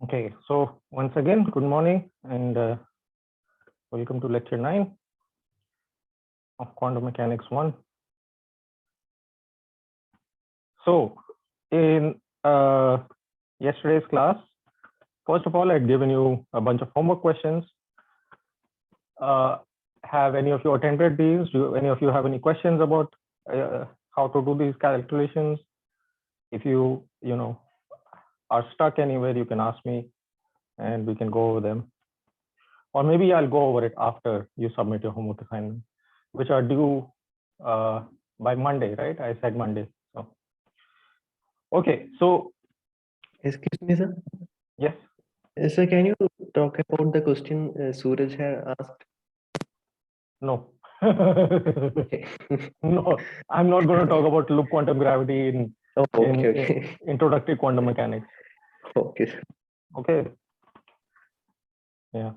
Okay, so once again, good morning and welcome to lecture 9 of Quantum Mechanics 1. So in yesterday's class, first of all, I'd given you a bunch of homework questions. Have any of you attended these? Do any of you have any questions about how to do these calculations? If you are stuck anywhere, you can ask me and we can go over them. Or maybe I'll go over it after you submit your homework assignment, which are due by Monday, right? I said Monday. So, okay. So, Excuse me, sir. yes. Sir, can you talk about the question Suraj had asked? No. Okay. No, I'm not going to talk about loop quantum gravity in, okay. introductory quantum mechanics. Okay. Sir. Okay. Yeah.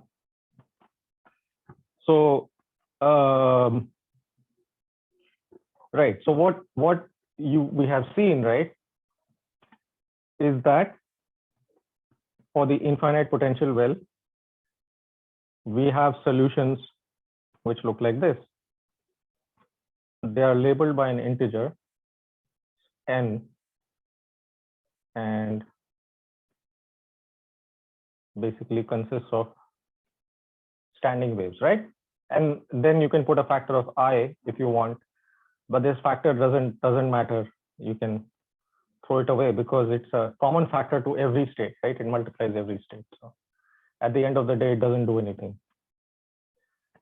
So, right. So what we have seen, right, is that for the infinite potential well, we have solutions which look like this. They are labeled by an integer n and basically consists of standing waves, right? And then you can put a factor of I if you want, but this factor doesn't matter. You can throw it away because it's a common factor to every state, right? It multiplies every state. So at the end of the day, it doesn't do anything.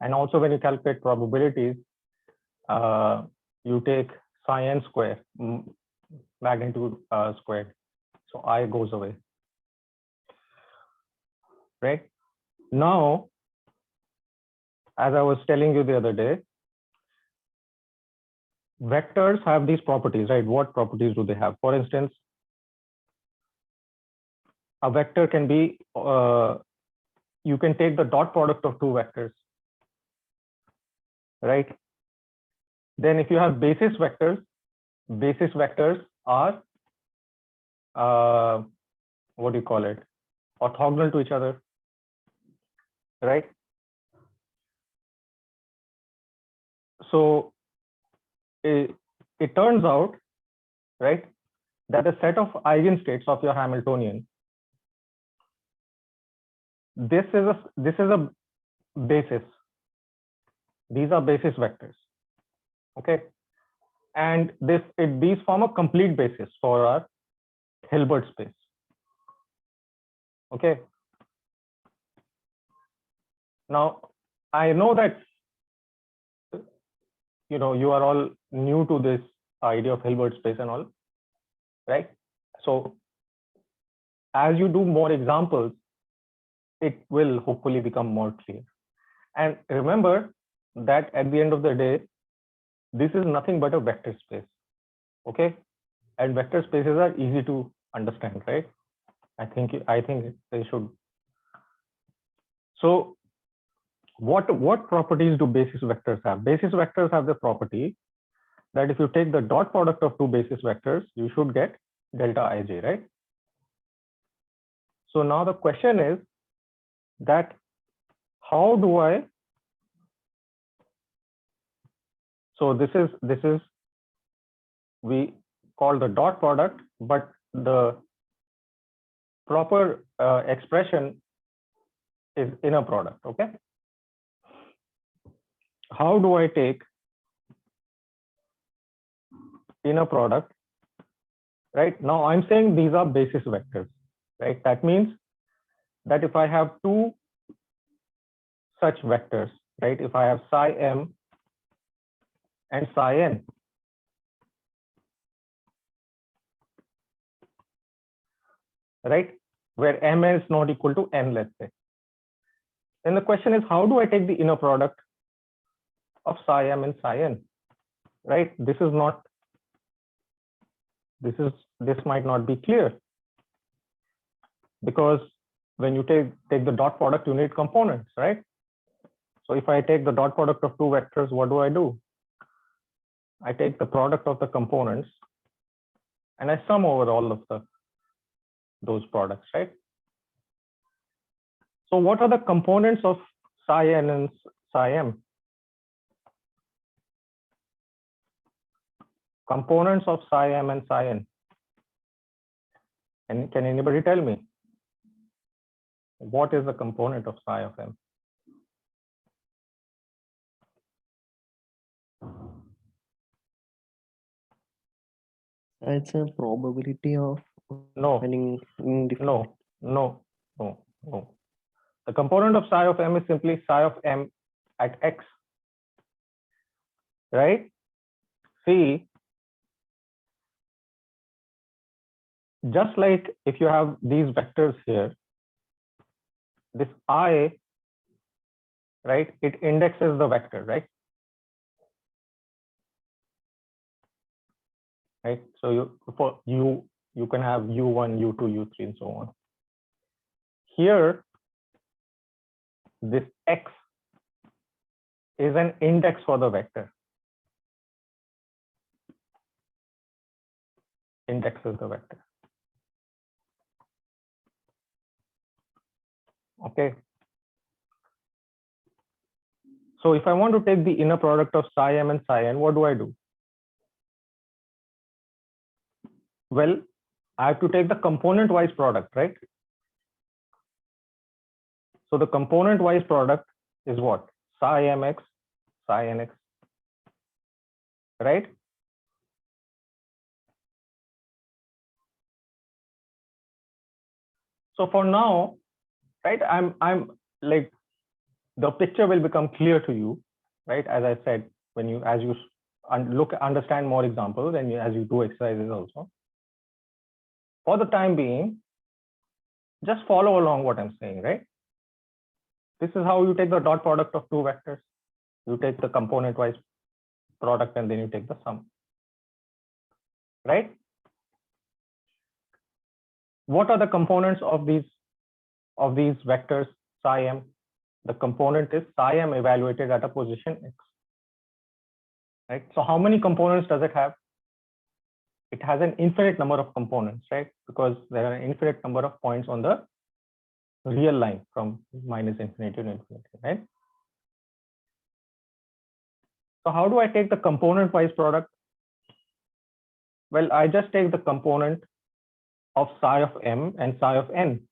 And also when you calculate probabilities, you take psi n square, magnitude squared. So I goes away, right? Now, as I was telling you the other day, vectors have these properties, right? What properties do they have? For instance, a vector can be, you can take the dot product of two vectors, right? Then if you have basis vectors are, what do you call it? Orthogonal to each other, right? So it turns out, right, that a set of eigenstates of your Hamiltonian, this is a basis. These are basis vectors, okay? And these form a complete basis for our Hilbert space, okay? Now, I know that you are all new to this idea of Hilbert space and all, right? So as you do more examples, it will hopefully become more clear. And remember that at the end of the day, this is nothing but a vector space, okay? And vector spaces are easy to understand, right? I think they should. So what properties do basis vectors have? Basis vectors have the property that if you take the dot product of two basis vectors, you should get delta ij, right? So now the question is that how do I, so this is we call the dot product, but the proper expression is inner product, okay? How do I take inner product, right? Now I'm saying these are basis vectors, right? That means that if I have two such vectors, right? If I have psi m and psi n, right? Where m is not equal to n, let's say. Then the question is, how do I take the inner product of psi m and psi n, right? This might not be clear because when you take the dot product, you need components, right? So if I take the dot product of two vectors, what do? I take the product of the components and I sum over all of those products, right? So what are the components of psi n and psi m? Components of psi m and psi n. And can anybody tell me what is the component of psi of m? It's a probability of No, finding different. no. The component of psi of m is simply psi of m at x, right? See, just like if you have these vectors here, this I, right, it indexes the vector, right? Right. So you can have u1, u2, u3, and so on. Here, this x is an index for the vector. Indexes the vector. Okay. So if I want to take the inner product of psi m and psi n, what do I do? Well, I have to take the component-wise product, right? So the component-wise product is what? Psi mx, psi nx, right? So for now, right, I'm like, the picture will become clear to you, right? As I said, as you understand more examples and as you do exercises also. For the time being, just follow along what I'm saying, right? This is how you take the dot product of two vectors. You take the component-wise product and then you take the sum, right? What are the components of these vectors psi m? The component is psi m evaluated at a position x, right? So how many components does it have? It has an infinite number of components, right? Because there are an infinite number of points on the real line from minus infinity to infinity, right? So how do I take the component-wise product? Well, I just take the component of psi of m and psi of n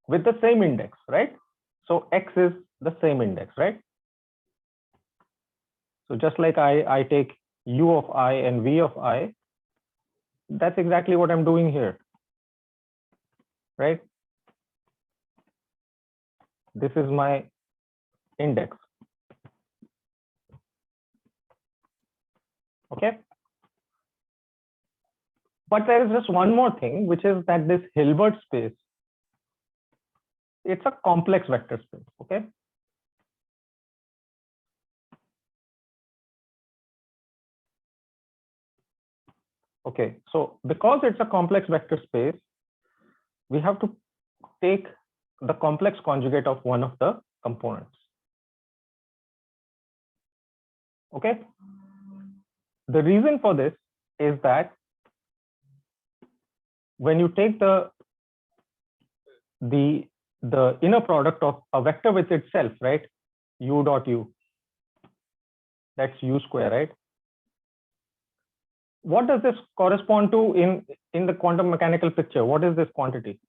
with the same index, right? So x is the same index, right? So just like I take u of I and v of I, that's exactly what I'm doing here, right? This is my index. Okay. But there is just one more thing, which is that this Hilbert space, it's a complex vector space. Okay. Okay. So because it's a complex vector space, we have to take the complex conjugate of one of the components. Okay. The reason for this is that when you take the inner product of a vector with itself, right? U dot u, that's u square, right? What does this correspond to in the quantum mechanical picture? What is this quantity?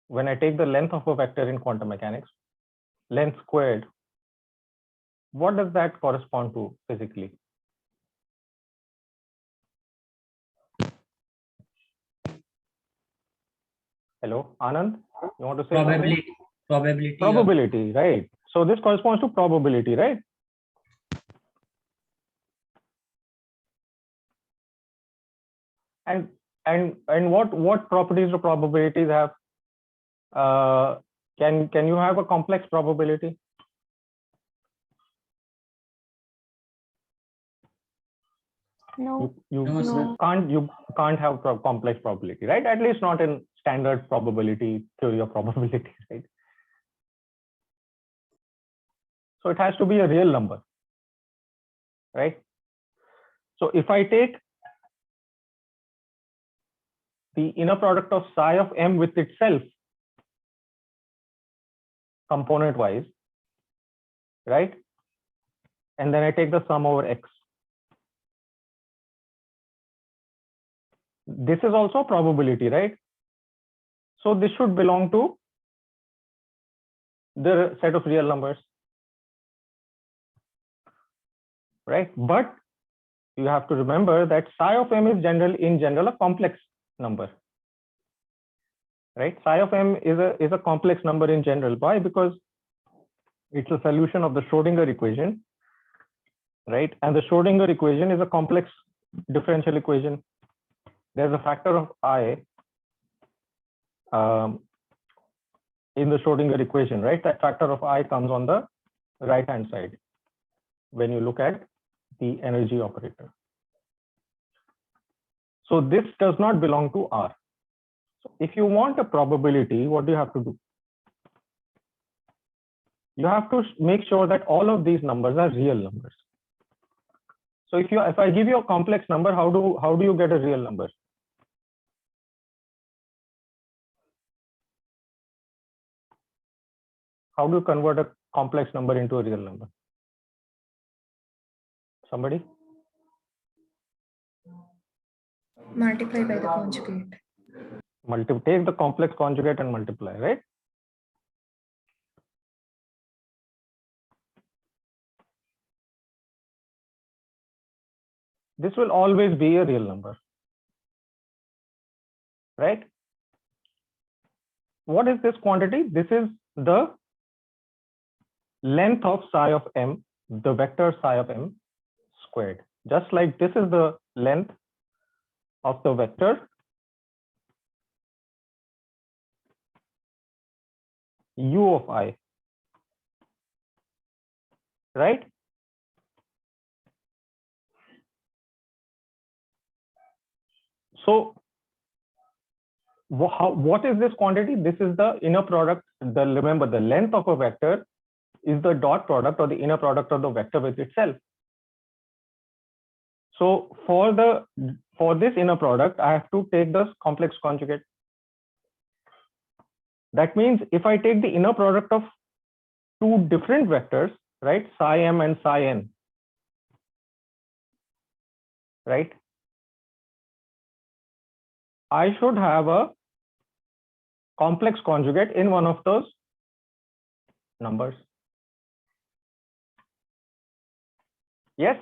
When I take the length of a vector in quantum mechanics, length squared, what does that correspond to physically? Hello, Anand, you want to say Probability. something? Probability, right? So this corresponds to probability, right? And what properties do probabilities have? Can you have a complex probability? No. You can't have complex probability, right? At least not in standard probability theory of probability, right? So it has to be a real number, right? So if I take the inner product of psi of m with itself, component wise, right? And then I take the sum over x. This is also a probability, right? So this should belong to the set of real numbers, right? But you have to remember that psi of m is in general a complex number, right? Psi of m is a complex number in general. Why? Because it's a solution of the Schrodinger equation, right? And the Schrodinger equation is a complex differential equation. There's a factor of I in the Schrodinger equation, right? That factor of I comes on the right hand side when you look at the energy operator. So this does not belong to R. So if you want a probability, what do you have to do? You have to make sure that all of these numbers are real numbers. So if I give you a complex number, how do you get a real number? How do you convert a complex number into a real number? Somebody? Multiply by the conjugate. Take the complex conjugate and multiply, right? This will always be a real number, right? What is this quantity? This is the length of psi of m, the vector psi of m squared. Just like this is the length of the vector u of I, right? So what is this quantity? This is the inner product. Remember, the length of a vector is the dot product or the inner product of the vector with itself. So for this inner product, I have to take the complex conjugate. That means if I take the inner product of two different vectors, right, psi m and psi n, right, I should have a complex conjugate in one of those numbers. Yes?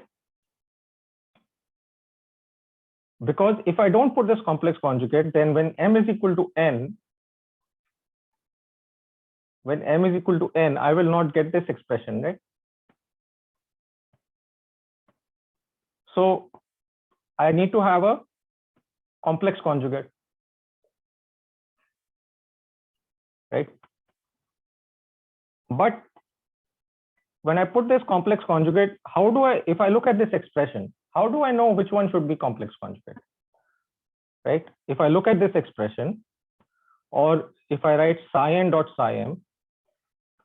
Because if I don't put this complex conjugate, then when m is equal to n, I will not get this expression, right? So I need to have a complex conjugate, right? But when I put this complex conjugate, if I look at this expression, how do I know which one should be complex conjugate, right? If I look at this expression, or if I write psi n dot psi m,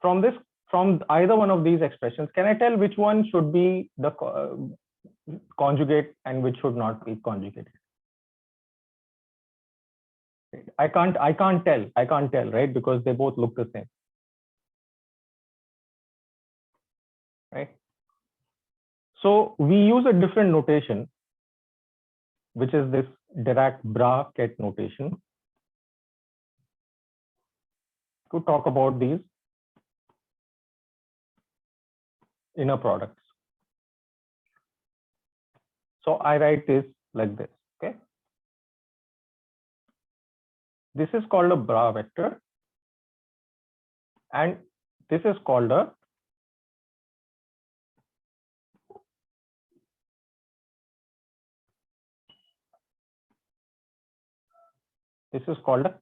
from either one of these expressions, can I tell which one should be the conjugate and which should not be conjugated? I can't tell, right? Because they both look the same, right? So we use a different notation, which is this Dirac-Bras-Ket notation, to talk about these inner products. So I write this like this, okay? This is called a Bras vector, and this is called a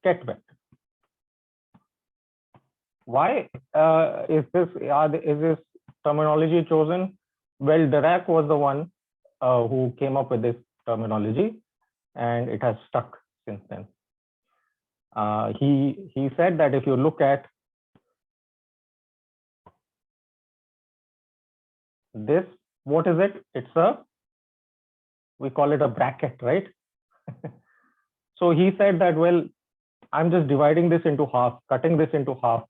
Ket vector. Why is this terminology chosen? Well, Dirac was the one who came up with this terminology, and it has stuck since then. He said that if you look at this, what is it? We call it a bracket, right? So he said that, well, I'm just dividing this into half, cutting this into half.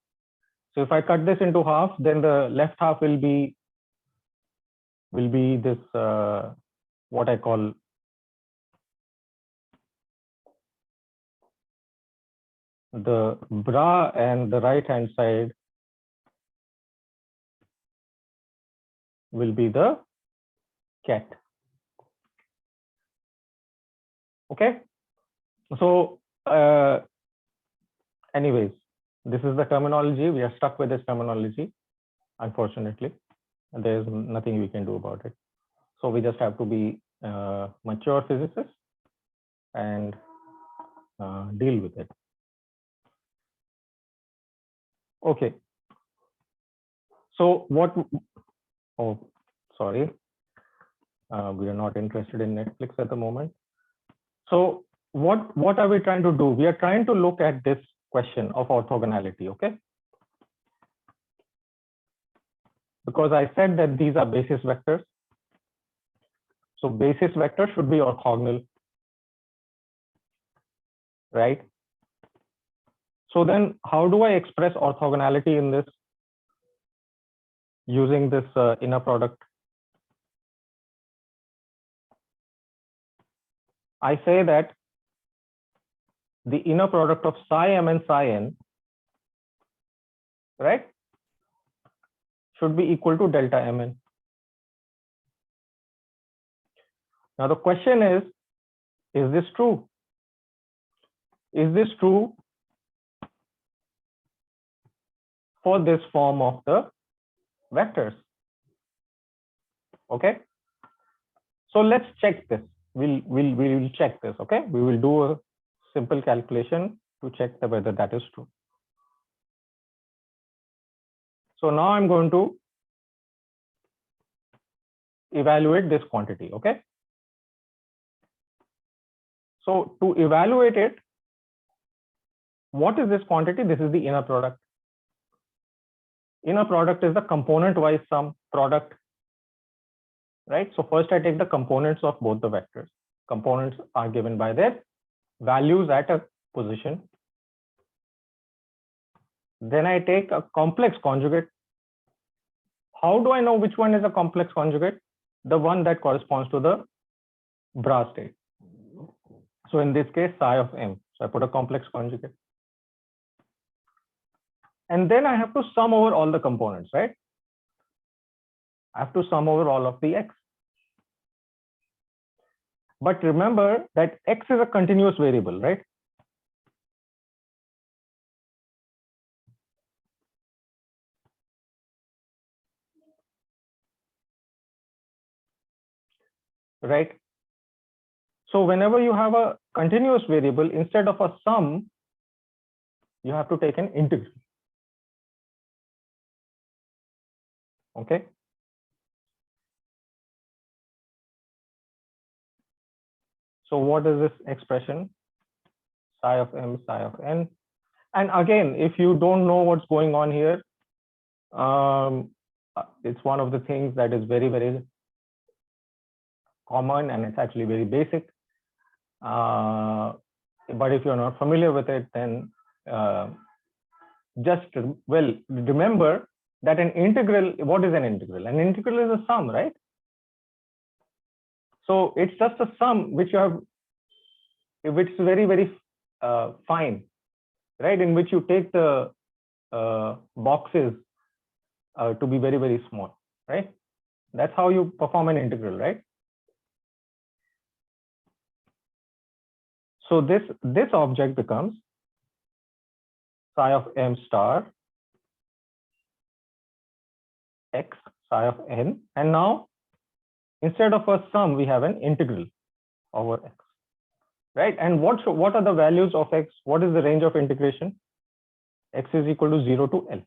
So if I cut this into half, then the left half will be this what I call the bra, and the right hand side will be the cat. Okay. So anyways, this is the terminology. We are stuck with this terminology, unfortunately. There is nothing we can do about it. So we just have to be mature physicists and deal with it. Okay. So what? Oh, sorry. We are not interested in Netflix at the moment. So what are we trying to do? We are trying to look at this question of orthogonality, okay? Because I said that these are basis vectors. So basis vector should be orthogonal, right? So then how do I express orthogonality in this using this inner product? I say that the inner product of psi m and psi n, right, should be equal to delta mn. Now the question is this true? Is this true for this form of the vectors? Okay. So let's check this. We'll check this. Okay. We will do a simple calculation to check whether that is true. So now I'm going to evaluate this quantity. Okay. So to evaluate it, what is this quantity? This is the inner product. Inner product is the component-wise sum product, right? So first I take the components of both the vectors. Components are given by their values at a position. Then I take a complex conjugate. How do I know which one is a complex conjugate? The one that corresponds to the bra state. So in this case, psi of m. So I put a complex conjugate. And then I have to sum over all the components, right? I have to sum over all of the x. But remember that x is a continuous variable, right? Right. So whenever you have a continuous variable, instead of a sum, you have to take an integral. Okay. So what is this expression? Psi of m, psi of n. And again, if you don't know what's going on here, it's one of the things that is very, very common, and it's actually very basic. But if you're not familiar with it, then just, well, remember that an integral, what is an integral? An integral is a sum, right? So it's just a sum which you have, which is very, very fine, right? In which you take the boxes to be very, very small, right? That's how you perform an integral, right? So this object becomes psi of m star x psi of n, and now instead of a sum we have an integral over x, right? And what are the values of x? What is the range of integration? X is equal to 0 to L.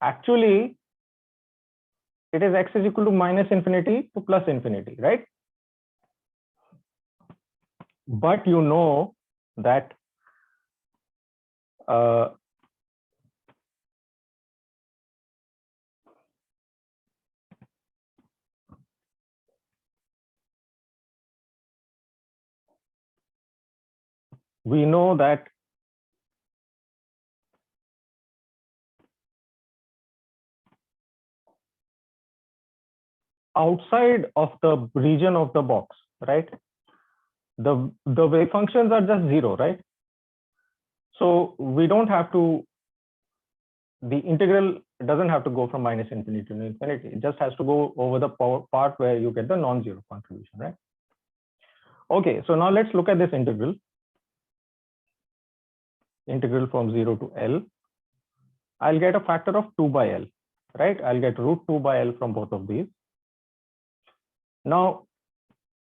Actually, it is x is equal to minus infinity to plus infinity, right? But you know that we know that outside of the region of the box, right? The wave functions are just zero, right? So we don't have to, the integral doesn't have to go from minus infinity to infinity. It just has to go over the part where you get the non-zero contribution, right? Okay, so now let's look at this integral. Integral from 0 to L. I'll get a factor of 2 by L, right? I'll get root 2 by L from both of these. Now,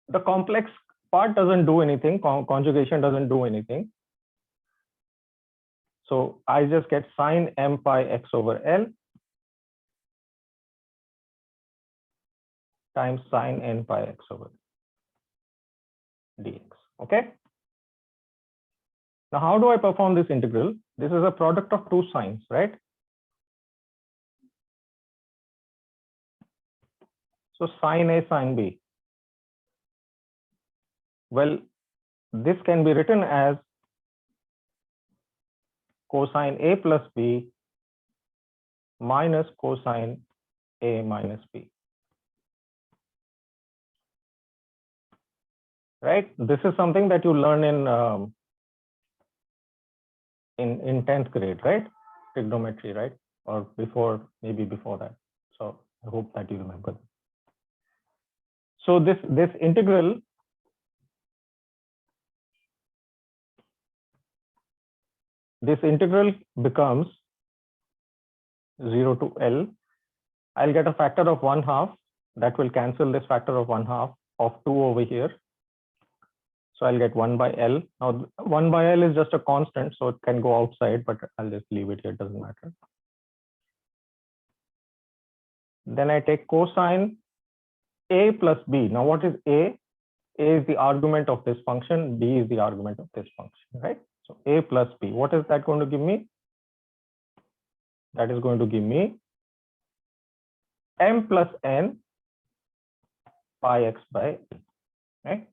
the complex part doesn't do anything. Conjugation doesn't do anything. So I just get sine m pi x over L times sine n pi x over dx. Okay. Now, how do I perform this integral? This is a product of two sines, right? So sine A, sine B. Well, this can be written as cosine A plus B minus cosine A minus B. Right? This is something that you learn in 10th grade, right? Trigonometry, right? Or before, maybe before that. So I hope that you remember. So this integral becomes 0 to L. I'll get a factor of 1/2 that will cancel this factor of 1/2 of 2 over here. So I'll get 1 by L. Now 1 by L is just a constant, so it can go outside, but I'll just leave it here, it doesn't matter. Then I take cosine A plus B. Now what is A? A is the argument of this function, B is the argument of this function, right? So A plus B, what is that going to give me? That is going to give me m plus n pi x by L, right?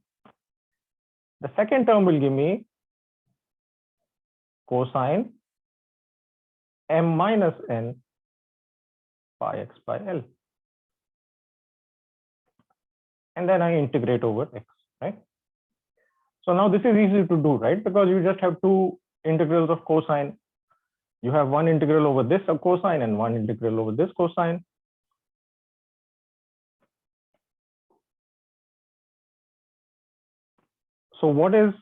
The second term will give me cosine m minus n pi x by L. And then I integrate over x, right? So now this is easy to do, right? Because you just have two integrals of cosine. You have one integral over this cosine and one integral over this cosine. So what is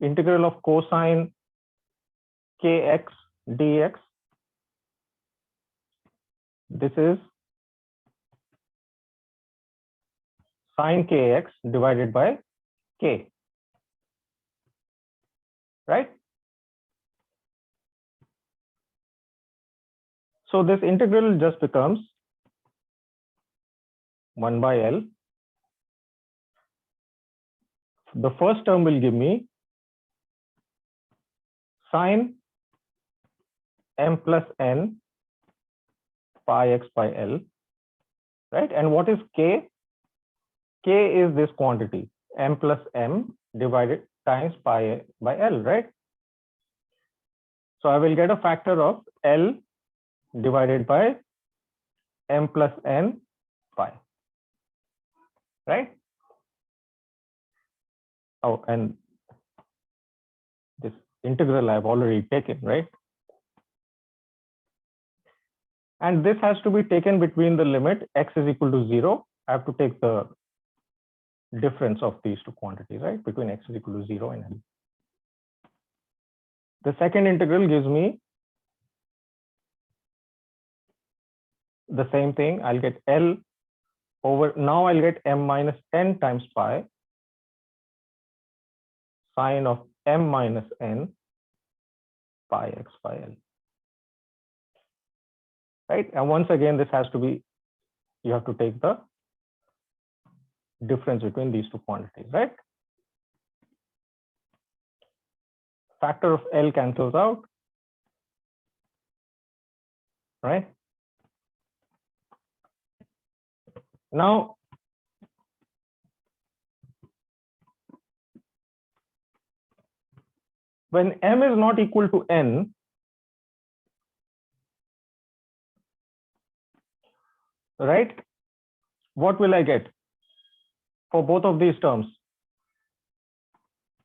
integral of cosine kx dx? This is sine kx divided by k, right? So this integral just becomes 1 by L. The first term will give me sine m plus n pi x by L, right? And what is k? K is this quantity, m plus m divided times pi by L, right? So I will get a factor of L divided by m plus n pi, right? Oh, and this integral I've already taken, right? And this has to be taken between the limit x is equal to 0. I have to take the difference of these two quantities, right? Between x is equal to 0 and L. The second integral gives me the same thing. I'll get L over, now I'll get m minus n times pi sine of m minus n pi x by L. Right? And once again, this has to be, you have to take the difference between these two quantities, right? Factor of L cancels out, right? Now, when m is not equal to n, right? What will I get for both of these terms?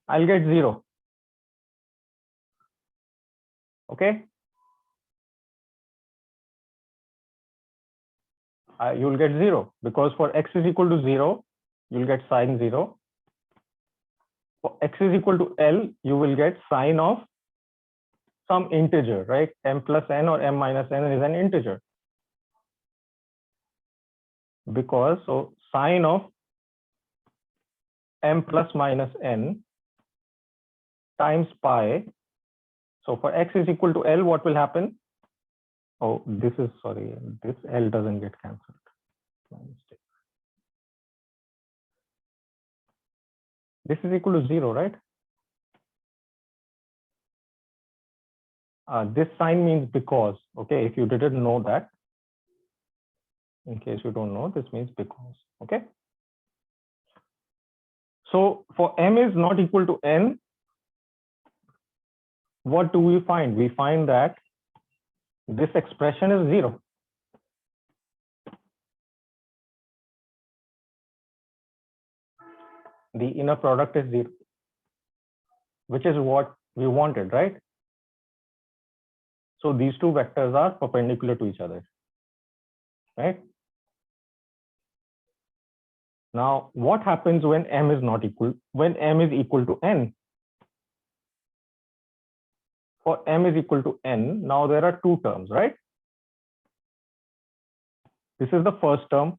I'll get 0. Okay. You'll get 0 because for x is equal to 0, you'll get sine 0. For x is equal to L, you will get sine of some integer, right? M plus n or m minus n is an integer. Because so sine of m plus minus n times pi. So for x is equal to L, what will happen? Oh, this is, sorry, this L doesn't get cancelled. My mistake. This is equal to 0, right? This sign means because, okay? If you didn't know that, in case you don't know, this means because, okay? So for m is not equal to n, what do we find? We find that this expression is 0. The inner product is 0, which is what we wanted, right? So these two vectors are perpendicular to each other, right? Now, what happens when m is not equal, when m is equal to n? For m is equal to n, now there are two terms, right? This is the first term.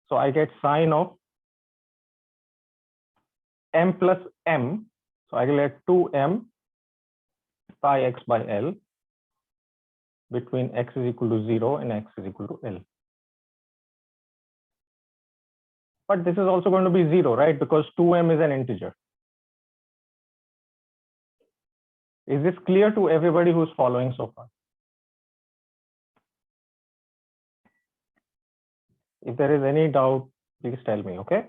So I get sine of m plus m. So I will get 2m pi x by L between x is equal to 0 and x is equal to L. But this is also going to be 0, right? Because 2m is an integer. Is this clear to everybody who's following so far? If there is any doubt, please tell me, okay?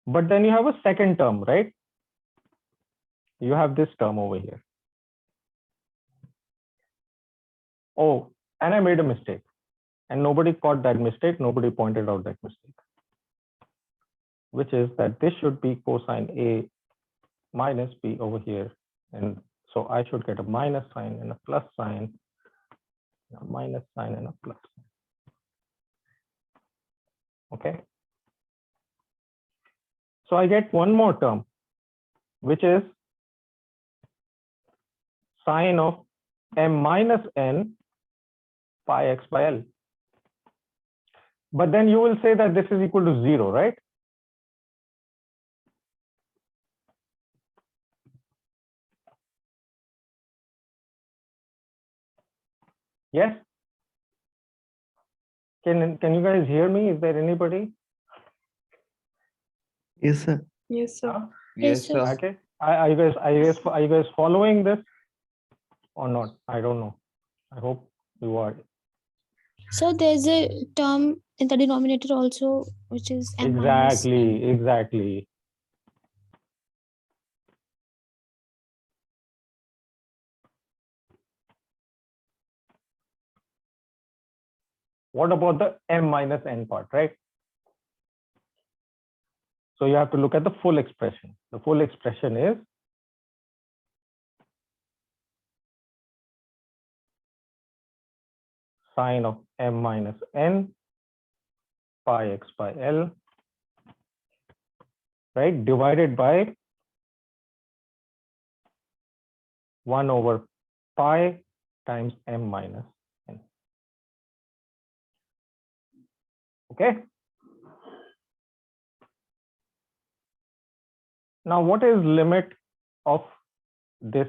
But then you have a second term, right? You have this term over here. Oh, and I made a mistake. And nobody caught that mistake. Nobody pointed out that mistake. Which is that this should be cosine A minus B over here. And so I should get a minus sign and a plus sign, a minus sign and a plus sign. Okay. So I get one more term, which is sine of m minus n pi x by L. But then you will say that this is equal to 0, right? Yes. Can you guys hear me? Is there anybody? Yes, sir. Yes, sir. Yes, sir. Okay. Are you guys following this or not? I don't know. I hope you are. So there's a term in the denominator also, which is m minus n. Exactly. What about the m minus n part, right? So you have to look at the full expression. The full expression is sine of m minus n pi x by L, right? Divided by 1 over pi times m minus n. Okay. Now, what is limit of this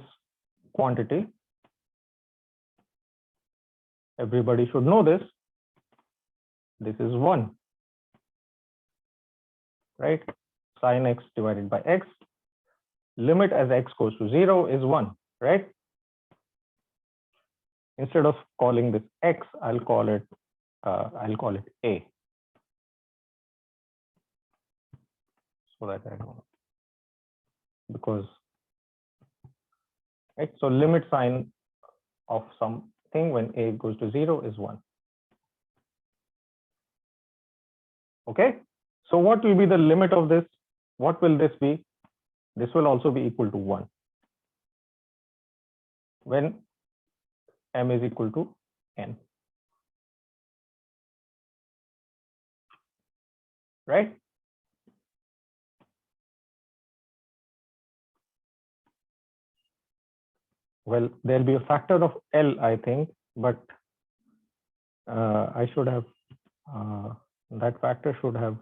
quantity? Everybody should know this. This is 1, right? Sin x divided by x. Limit as x goes to 0 is 1, right? Instead of calling this x, I'll call it A. so that I don't, because, right, so limit sign of something when a goes to 0 is 1. Okay, so what will be the limit of this? What will this be? This will also be equal to 1 when m is equal to n, right? Well, there'll be a factor of L, I think, but I should have, that factor should have,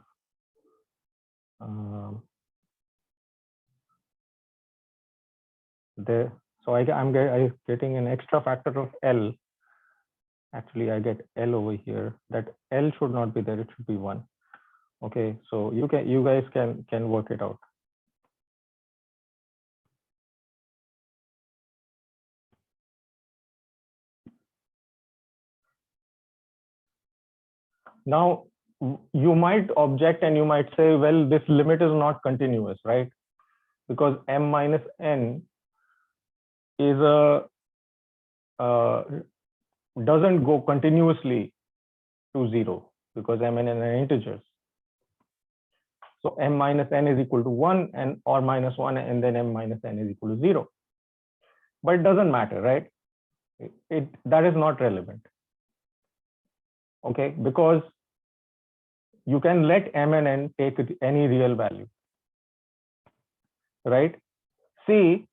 there. So I'm getting an extra factor of L. Actually, I get L over here. That L should not be there. It should be 1. Okay, so you guys can work it out. Now, you might object and you might say, well, this limit is not continuous, right? Because m minus n is doesn't go continuously to 0 because m and n are integers. So m minus n is equal to 1 and or minus 1, and then m minus n is equal to 0. But it doesn't matter, right? That is not relevant. Okay, because you can let m and n take any real value, right? See,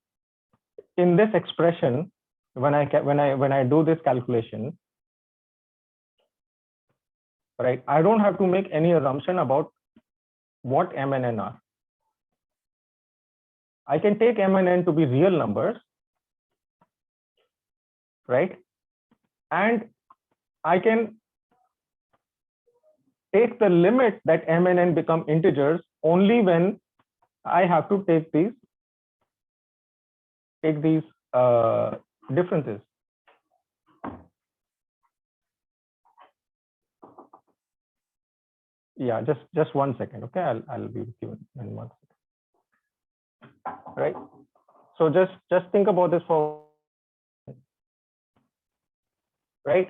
in this expression, when I do this calculation, right, I don't have to make any assumption about what m and n are. I can take m and n to be real numbers, right? And I can take the limit that m and n become integers only when I have to take these differences. Yeah, just 1 second. Okay, I'll be with you in 1 second. Right. So just think about this for, right.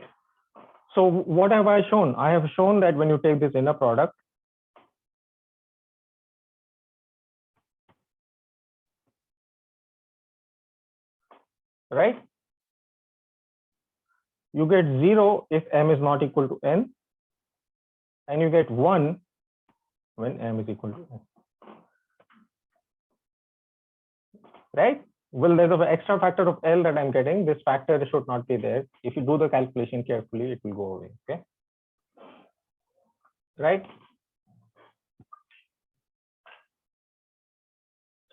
So what have I shown? I have shown that when you take this inner product, right, you get 0 if m is not equal to n, and you get 1 when m is equal to n. Right? Well, there's an extra factor of L that I'm getting. This factor should not be there. If you do the calculation carefully, it will go away. Okay. Right?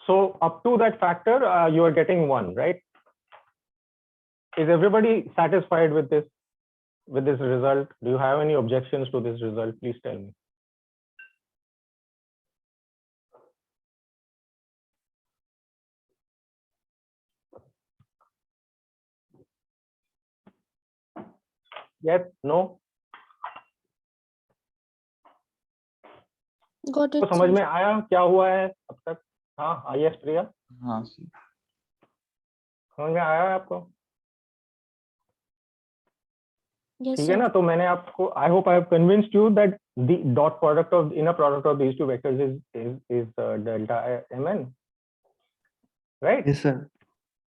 So up to that factor, you are getting 1, right? Is everybody satisfied with this result? Do you have any objections to this result? Please tell me. Yes, no? Got तो it, समझ sir. में आया क्या हुआ है अब तक? हाँ, yes प्रिया, हाँ सर। समझ में आया है आपको? Yes, ठीक है sir. ना? तो मैंने आपको, I hope I have convinced you that the dot product of inner product of these two vectors is delta mn, right? Yes, sir.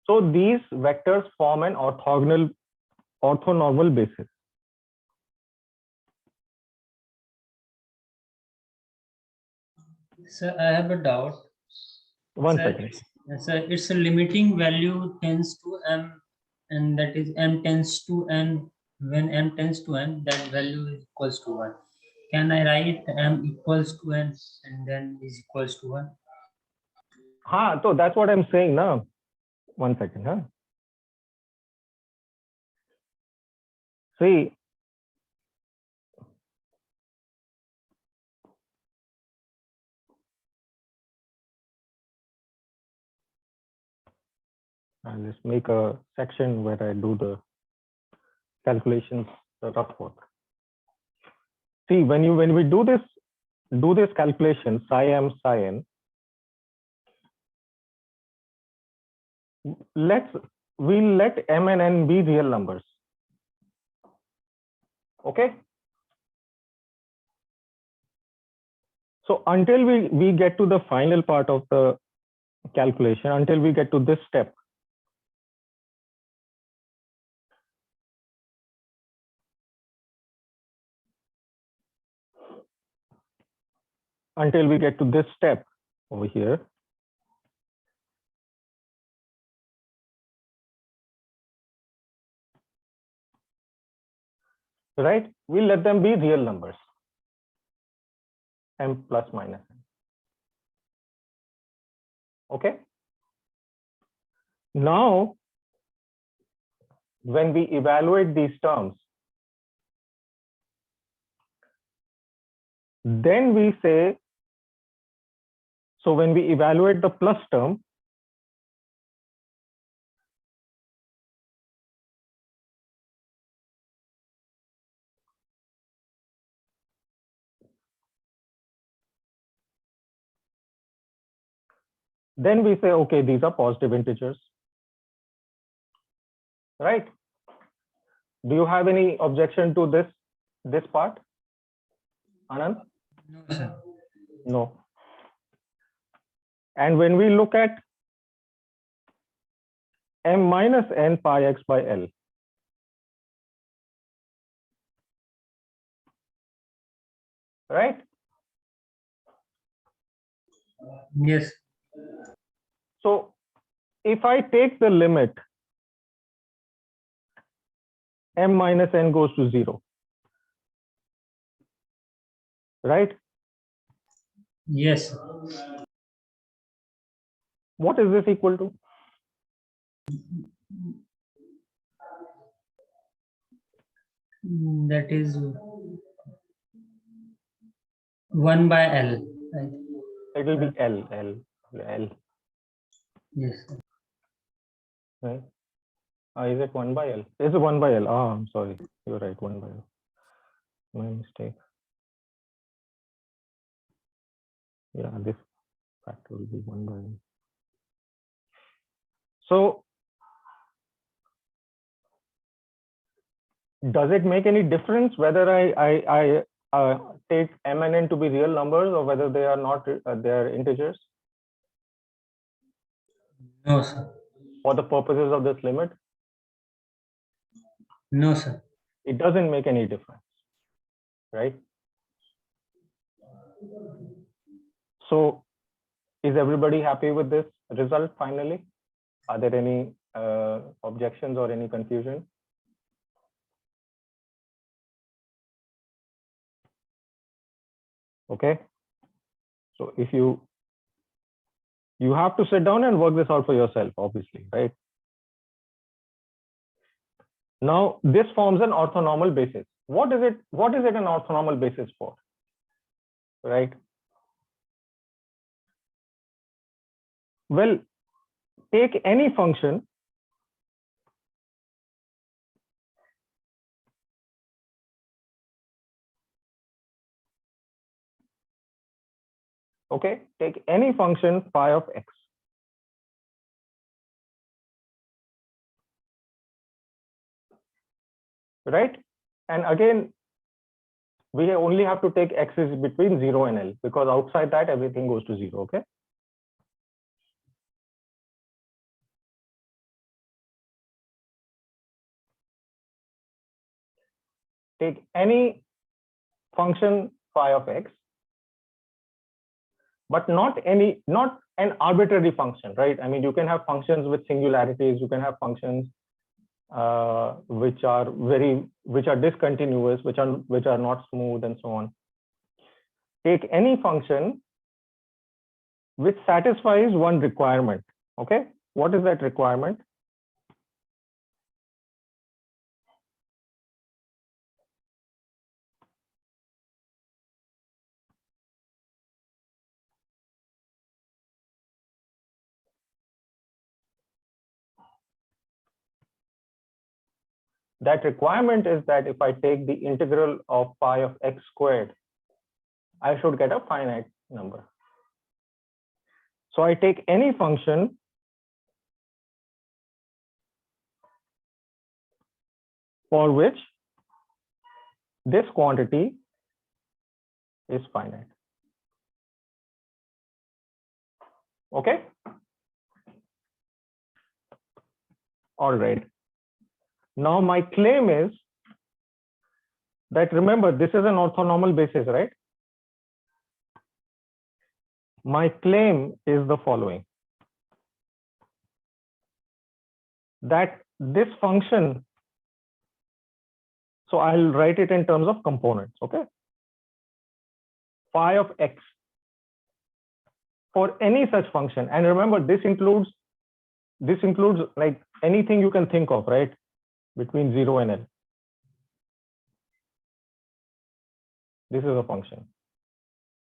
So these vectors form an orthonormal basis. Sir, I have a doubt. One Sir, second. Sir, its a limiting value tends to m, and that is m tends to n. When m tends to n, that value is equals to 1. Can I write m equals to n and then is equals to 1? हाँ, so that's what I'm saying now. 1 second, huh? See, I'll just make a section where I do the calculations, the rough work. See, when we do this calculation, psi m psi n, we'll let m and n be real numbers. Okay. So until we get to the final part of the calculation, until we get to this step, over here, right? We'll let them be real numbers, m plus minus n. Okay. Now, when we evaluate these terms, then we say, so when we evaluate the plus term, then we say, okay, these are positive integers, right? Do you have any objection to this part, Anand? No, sir. No. And when we look at m minus n pi x by L, right? Yes. So if I take the limit m minus n goes to 0, right? Yes. What is this equal to? That is 1 by L. Right? It will be L. Yes. Right? Is it 1 by L? Is it 1 by L? Ah, I'm sorry. You're right, 1 by L. My mistake. Yeah, this factor will be 1 by L. So, does it make any difference whether I take m and n to be real numbers or whether they are not, they are integers No, sir. for the purposes of this limit? No, sir. It doesn't make any difference, right? So, is everybody happy with this result finally? Are there any objections or any confusion? Okay. So if you have to sit down and work this out for yourself, obviously, right? Now, this forms an orthonormal basis. What is it an orthonormal basis for? Right? Well, take any function okay, take any function phi of x. Right? And again, we only have to take x is between 0 and L, because outside that everything goes to 0. Okay. Take any function phi of x, but not an arbitrary function, right? I mean, you can have functions with singularities, you can have functions which are discontinuous, which are not smooth, and so on. Take any function which satisfies one requirement. Okay, what is that requirement? That requirement is that if I take the integral of pi of x squared, I should get a finite number. So I take any function for which this quantity is finite. Okay. All right. Now my claim is that, remember, this is an orthonormal basis, right? My claim is the following, that this function, so I'll write it in terms of components, okay? Phi of x for any such function, and remember, this includes like anything you can think of, right? Between 0 and L. This is a function,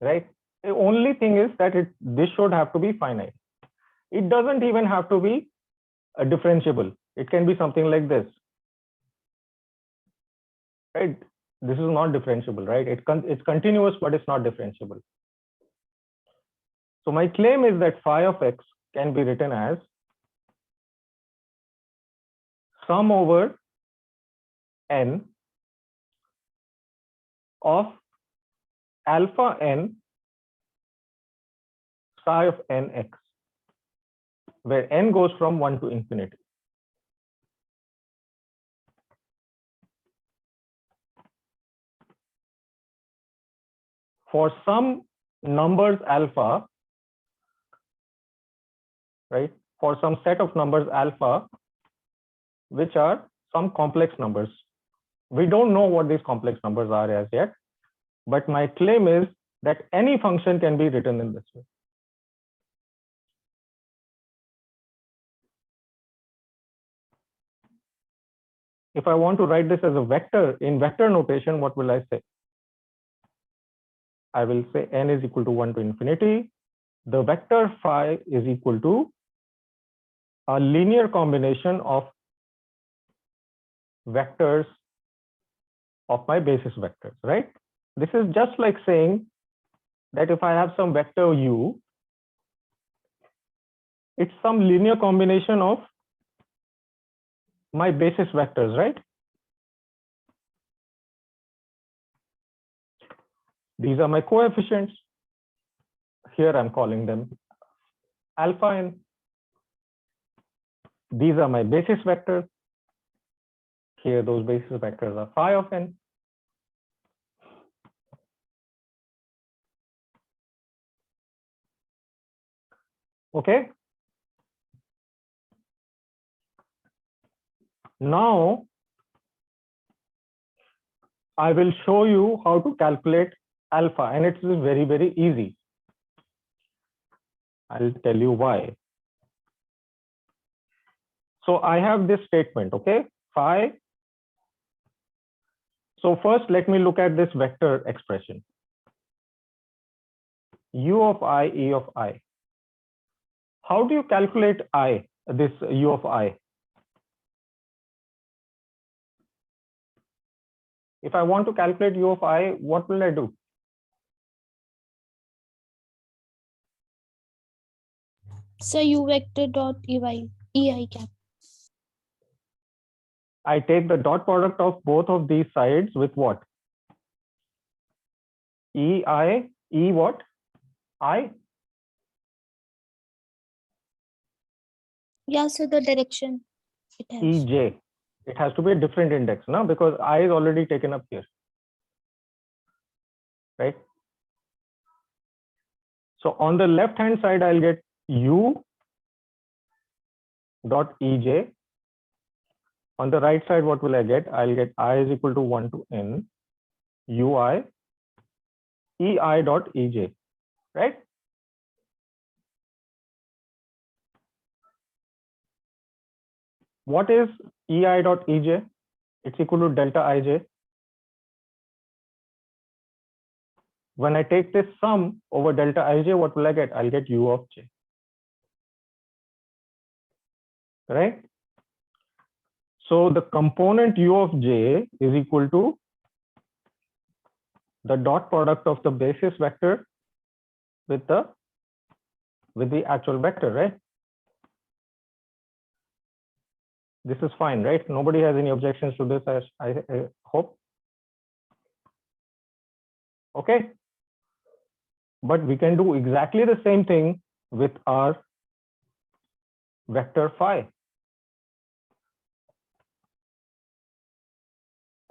right? The only thing is that this should have to be finite. It doesn't even have to be a differentiable. It can be something like this, right? This is not differentiable, right? It's continuous, but it's not differentiable. So my claim is that phi of x can be written as sum over n of alpha n psi of nx, where n goes from 1 to infinity. For some numbers alpha, right? For some set of numbers alpha, which are some complex numbers. We don't know what these complex numbers are as yet, but my claim is that any function can be written in this way. If I want to write this as a vector in vector notation, what will I say? I will say n is equal to 1 to infinity. The vector phi is equal to a linear combination of vectors of my basis vectors, right? This is just like saying that if I have some vector u, it's some linear combination of my basis vectors, right? These are my coefficients. Here I'm calling them alpha n. These are my basis vectors. Here those basis vectors are phi of n. Okay. Now I will show you how to calculate alpha, and it's very, very easy. I'll tell you why. So I have this statement, okay? Phi. So first, let me look at this vector expression. U of I, E of I. How do you calculate I, this U of I? If I want to calculate U of I, what will I do? So u vector dot ei cap. I take the dot product of both of these sides with what? E what? I? Yeah, so the direction it has. Ej. It has to be a different index, no? Because I is already taken up here, right? So on the left hand side, I'll get U dot Ej. On the right side, what will I get? I'll get I is equal to 1 to n Ui Ei dot Ej, right? What is Ei dot Ej? It's equal to delta Ij. When I take this sum over delta Ij, what will I get? I'll get U of j, right? So the component U of j is equal to the dot product of the basis vector with the actual vector, right? This is fine, right? Nobody has any objections to this, I hope. Okay. But we can do exactly the same thing with our vector phi.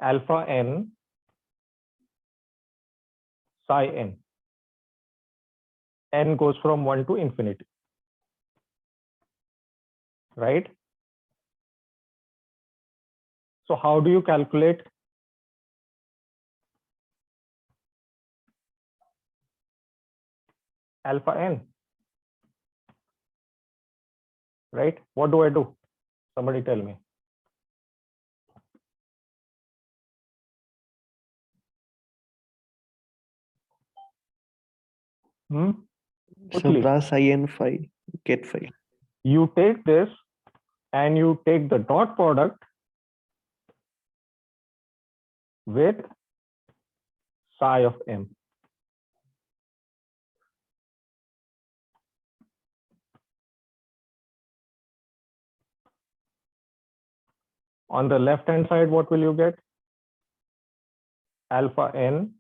Alpha n psi n. N goes from 1 to infinity, right? So how do you calculate alpha n? Right? What do I do? Somebody tell me. So Quickly. plus in phi, get phi. You take this and you take the dot product with psi of m. On the left hand side, what will you get? Alpha n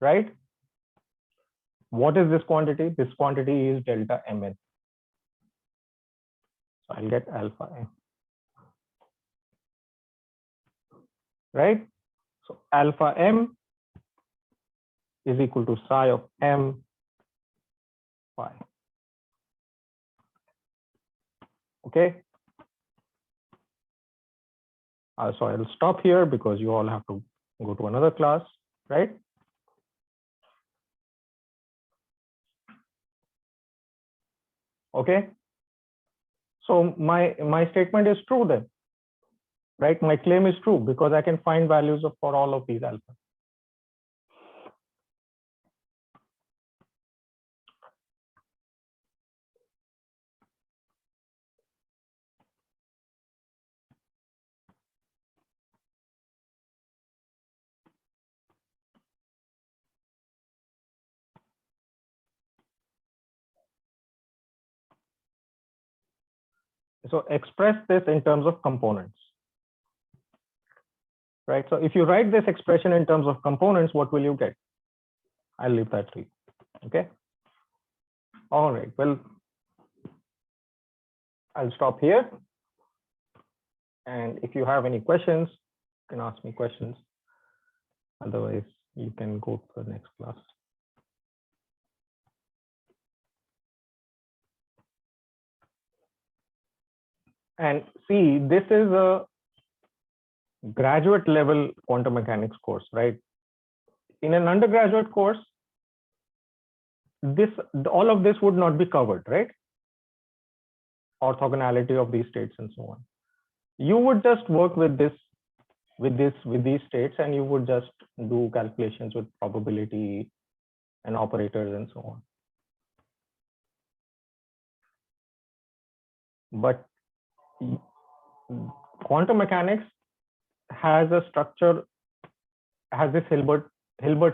right? What is this quantity? This quantity is delta mn. So I'll get alpha n. Right? So alpha m is equal to psi of m phi. Okay. So I'll stop here because you all have to go to another class, right? Okay. So my statement is true then, right? My claim is true because I can find values for all of these alpha. So express this in terms of components, right? So if you write this expression in terms of components, what will you get? I'll leave that to you. Okay. All right. Well, I'll stop here. And if you have any questions, you can ask me questions. Otherwise, you can go to the next class. And see, this is a graduate level quantum mechanics course, right? In an undergraduate course, all of this would not be covered, right? Orthogonality of these states and so on. You would just work with these states, and you would just do calculations with probability and operators and so on. But quantum mechanics has a structure, has this Hilbert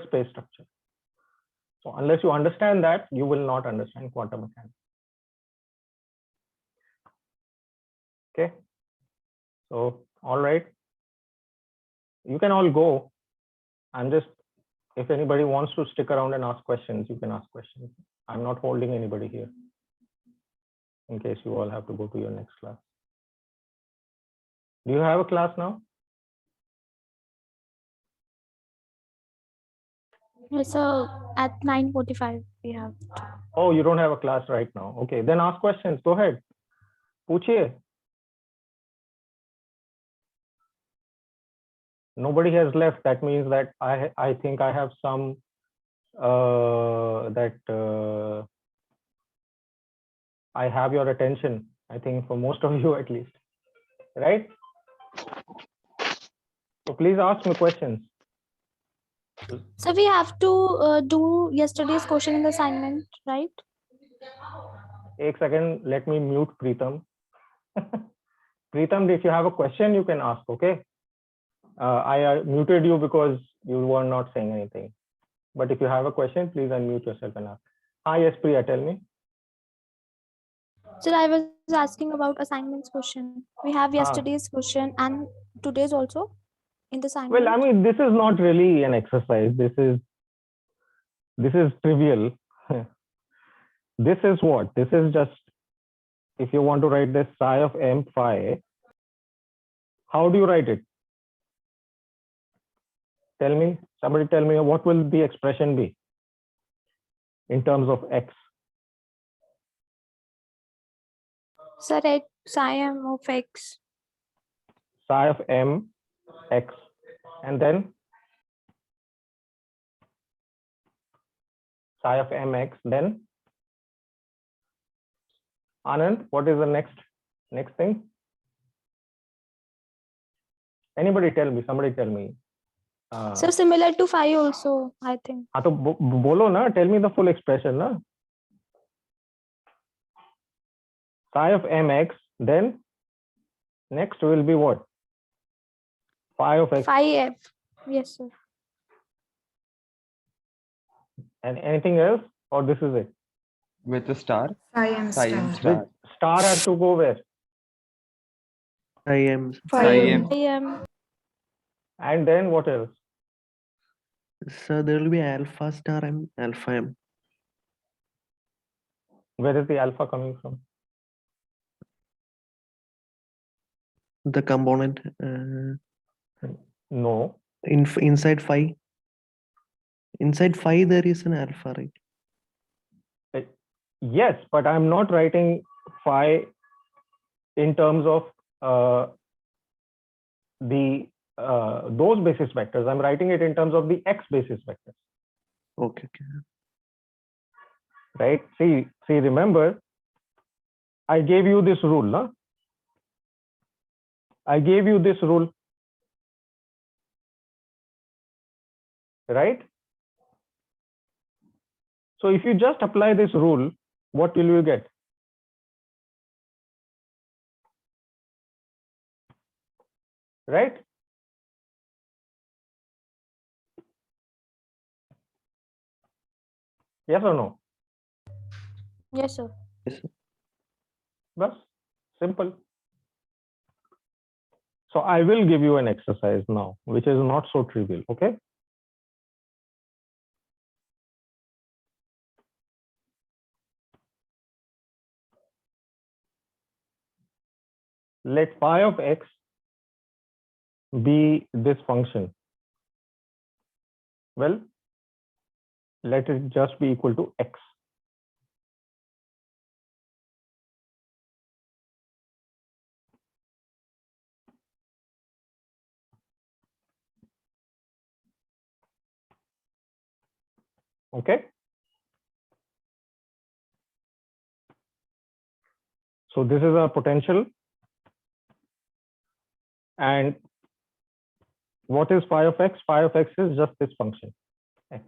space structure. So unless you understand that, you will not understand quantum mechanics. Okay. So, all right. You can all go. I'm just, if anybody wants to stick around and ask questions, you can ask questions. I'm not holding anybody here in case you all have to go to your next class. Do you have a class now? So at 9:45 we have. Oh, you don't have a class right now. Okay, then ask questions. Go ahead. Puchiye. Nobody has left. That means that I think I have some I have your attention. I think for most of you at least, right? So please ask me questions. So we have to do yesterday's question in the assignment, right? Ek second, let me mute Preetham. Preetham, if you have a question, you can ask, okay? I muted you because you were not saying anything. But if you have a question, please unmute yourself and ask. Yes, Priya, tell me. Sir, I was asking about assignments question. We have Ah. yesterday's question and today's also in the assignment. Well, I mean, this is not really an exercise. This is trivial. This is what? This is just, if you want to write this psi of m phi, how do you write it? Tell me, somebody tell me, what will the expression be in terms of x? Sir, psi m of x. Psi of m x, and then psi of mx, then Anand, what is the next thing? Anybody tell me, somebody tell me. Sir, similar to phi also, I think. हाँ तो बोलो ना, tell me the full expression ना. Psi of mx, then next will be what? Phi of x. Phi f. Yes, sir. And anything else, or this is it? With the star. Phi m Psi m star. Which star has to go where? I am. Phi m. Phi m. And then what else? So there will be alpha star and alpha m. Where is the alpha coming from? The component No. inside phi. Inside phi there is an alpha, right? Yes, but I'm not writing phi in terms of those basis vectors. I'm writing it in terms of the x basis vectors. Okay. Right? See, remember, I gave you this rule, no? I gave you this rule, right? So if you just apply this rule, what will you get? Right? Yes or no? Yes, sir. Bas, simple. So I will give you an exercise now, which is not so trivial, okay? Let phi of x be this function. Well, let it just be equal to x. Okay. So this is a potential. And what is phi of x? Phi of x is just this function, x.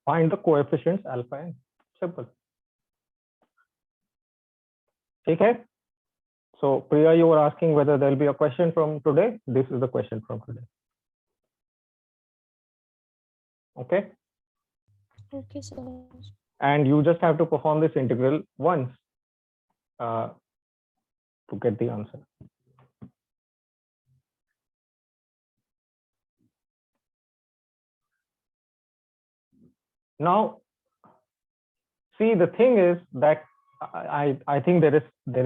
Find the coefficients alpha n. Simple. Okay. So Priya, you were asking whether there will be a question from today. This is the question from today. Okay. Okay, sir. And you just have to perform this integral once to get the answer. Now, see, the thing is that I think there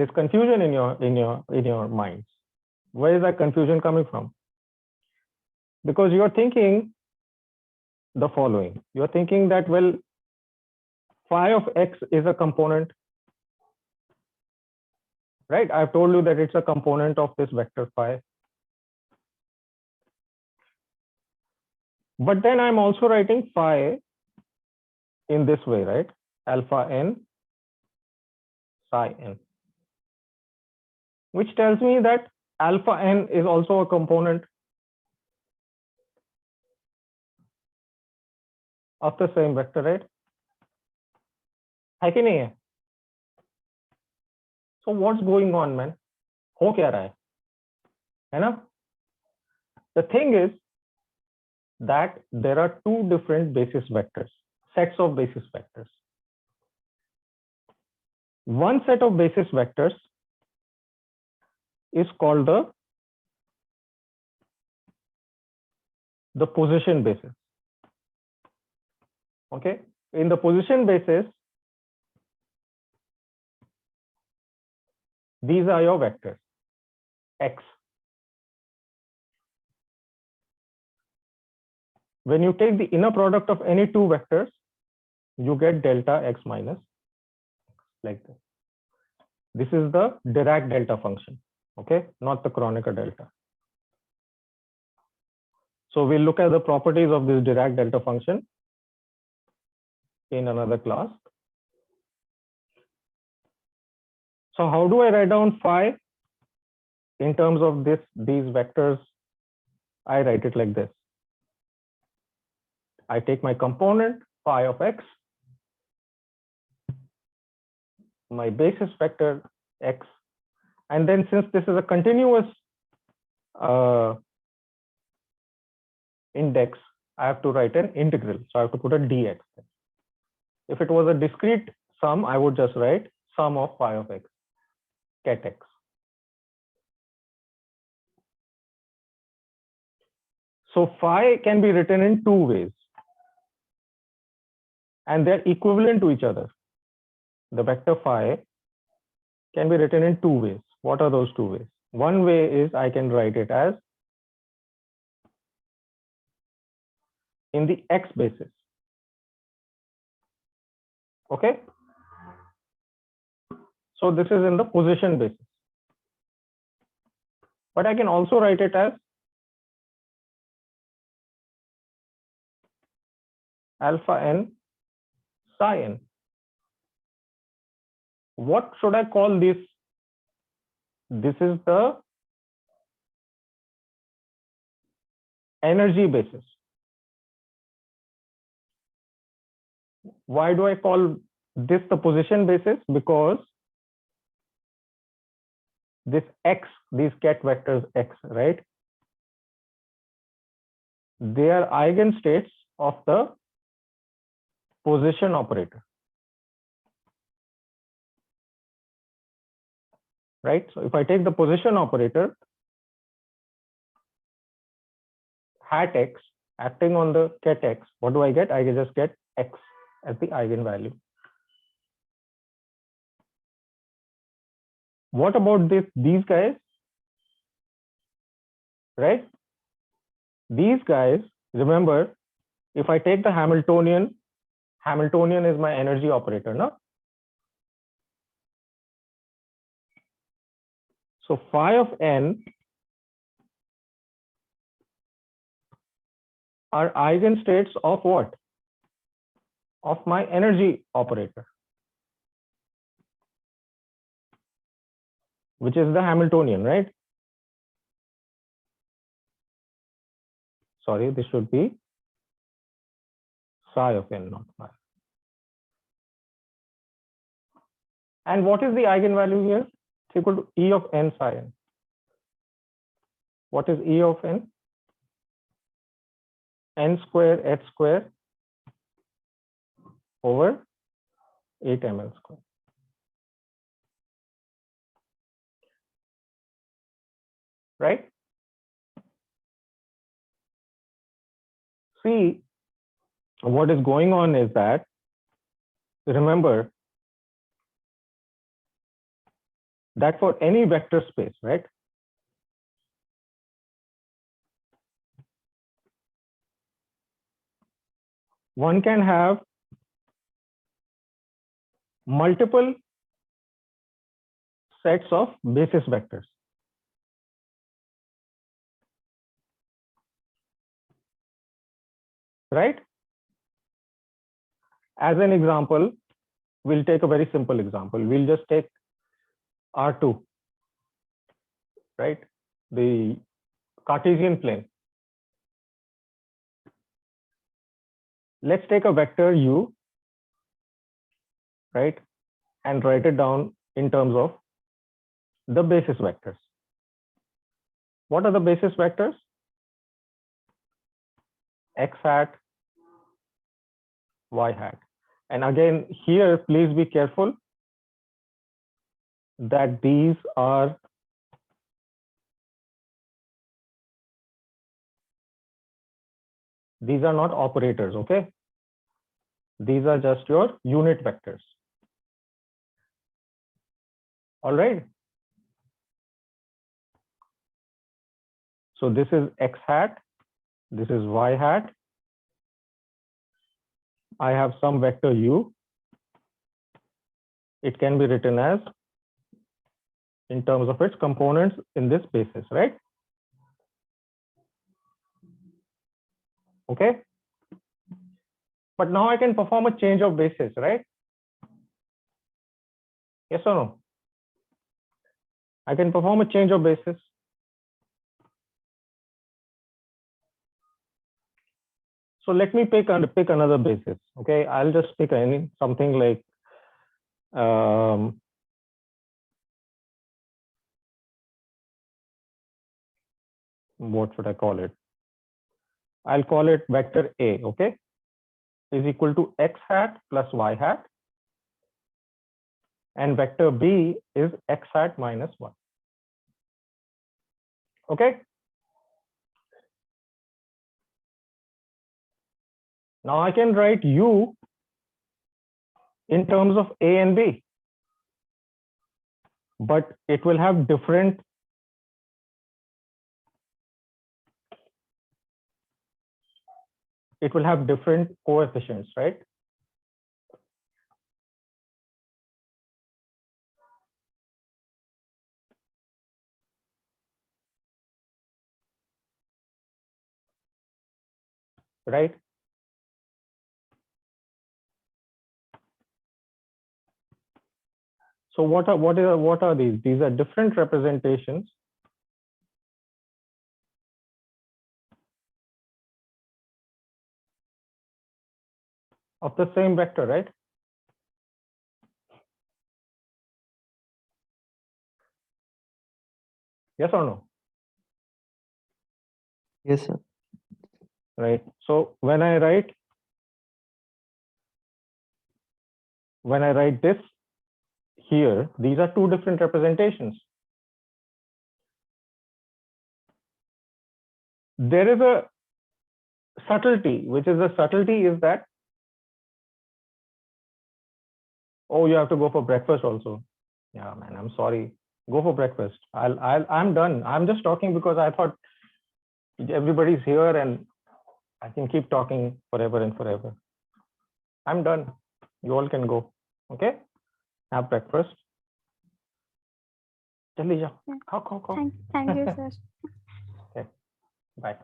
is confusion in your minds. Where is that confusion coming from? Because you are thinking the following. You are thinking that, well, phi of x is a component, right? I've told you that it's a component of this vector phi. But then I'm also writing phi in this way, right? Alpha n psi n, which tells me that alpha n is also a component of the same vector, right? है कि नहीं है? So what's going on, man? हो क्या रहा है ना? The thing is that there are two different basis vectors, sets of basis vectors. One set of basis vectors is called the position basis. Okay, in the position basis, these are your vectors x. When you take the inner product of any two vectors, you get delta x minus like this. This is the Dirac delta function, okay, not the Kronecker delta. So we'll look at the properties of this Dirac delta function in another class. So how do I write down phi in terms of these vectors? I write it like this. I take my component phi of x, my basis vector x, and then since this is a continuous index, I have to write an integral. So I have to put a dx. If it was a discrete sum, I would just write sum of phi of x, ket x. So phi can be written in two ways, and they're equivalent to each other. The vector phi can be written in two ways. What are those two ways? One way is I can write it as in the x basis. Okay. So this is in the position basis. But I can also write it as alpha n psi n. What should I call this? This is the energy basis. Why do I call this the position basis? Because this x, these ket vectors x, right? They are eigenstates of the position operator. Right? So if I take the position operator, hat x acting on the ket x, what do I get? I just get x as the eigenvalue. What about these guys? Right? These guys, remember, if I take the Hamiltonian, Hamiltonian is my energy operator, no? So phi of n are eigenstates of what? Of my energy operator, which is the Hamiltonian, right? Sorry, this should be psi of n, not phi. And what is the eigenvalue here? It's equal to E of n psi n. What is E of n? N square h square over 8 ml square. Right? See, what is going on is that, remember that for any vector space, right? One can have multiple sets of basis vectors. Right? As an example, we'll take a very simple example. We'll just take R2, right? The Cartesian plane. Let's take a vector u, right? And write it down in terms of the basis vectors. What are the basis vectors? x hat, y hat. And again, here, please be careful that these are not operators, okay? These are just your unit vectors. All right. So this is x hat, this is y hat. I have some vector u. It can be written as in terms of its components in this basis, right? Okay. But now I can perform a change of basis, right? Yes or no? I can perform a change of basis. So let me pick another basis. Okay, I'll just pick something like what should I call it? I'll call it vector A, okay, is equal to x hat plus y hat, and vector B is x hat minus 1. Okay. Now I can write u in terms of A and B, but it will have different coefficients, right? Right? So what are these? These are different representations of the same vector, right? Yes or no? Yes, sir. Right. So when I write this here, these are two different representations. There is a subtlety, which is the subtlety is that, oh, you have to go for breakfast also. Yeah, man, I'm sorry. Go for breakfast. I'm done. I'm just talking because I thought everybody's here and I can keep talking forever and forever. I'm done. You all can go. Okay? Have breakfast. Jaldi jao. Khao. Thank you, sir. Okay. Bye.